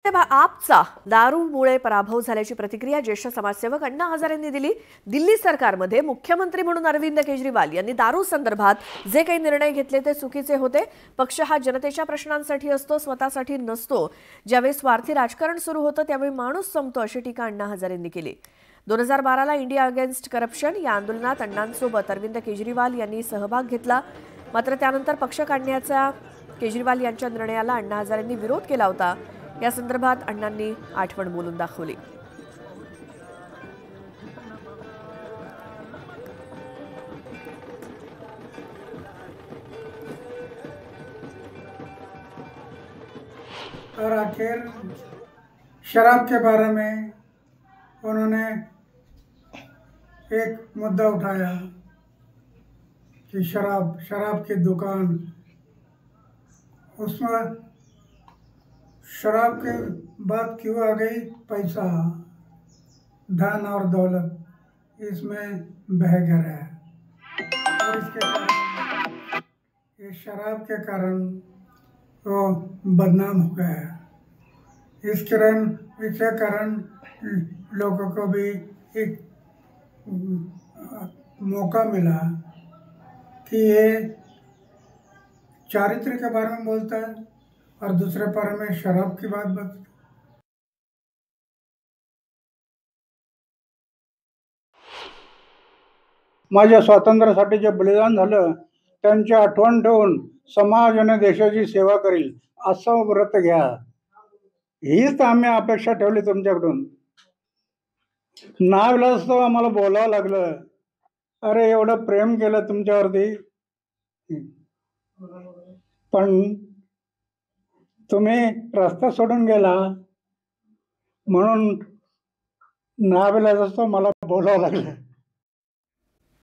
आपचा दारूमुळे पराभव झाल्याची प्रतिक्रिया ज्येष्ठ समाजसेवक अण्णा हजारेंनी दिली। दिल्ली सरकारमध्ये मुख्यमंत्री म्हणून अरविंद केजरीवाल यांनी दारू संदर्भात जे काही निर्णय घेतले ते चुकीचे होते। पक्ष हा जनतेच्या प्रश्नांसाठी असतो, स्वतःसाठी नसतो। ज्यावेळी स्वार्थी राजकारण सुरू होतं त्यावेळी माणूस संपतो, अशी टीका अण्णा हजारेंनी केली। 2012ला इंडिया अगेन्स्ट करप्शन या आंदोलनात अण्णांसोबत अरविंद केजरीवाल यांनी सहभाग घेतला। मात्र त्यानंतर पक्ष काढण्याचा केजरीवाल यांच्या निर्णयाला अण्णा हजारेंनी विरोध केला होता। या संदर्भात अण्णांनी आठवण बोलून दाखवली। और आखिर शराब के बारे में उन्होंने एक मुद्दा उठाया कि शराब की दुकान, उसमें शराब के बात क्यों आ गई? पैसा, धन और दौलत इसमें बह गया है और इसके कारण, ये शराब के कारण वो बदनाम हो गया है। इसके कारण लोगों को भी एक मौका मिला कि ये चारित्र के बारे में बोलता है और दूसरे बारे में शराब की बात बता। माझ्या स्वातंत्र्यासाठी जे बलिदान झालं त्यांची आठवण ठेवून समाज आणि देशाची सेवा करील असं व्रत घ्या, हीच आम्ही अपेक्षा ठेवली तुमच्याकडून। नाविलाज तो आम्हाला बोलावं लागलं, अरे एवढं प्रेम केलं तुमच्यावरती, पण तुम्ही रस्ता सोडून गेला म्हणून नाविलाज तो मला बोलावं लागलं।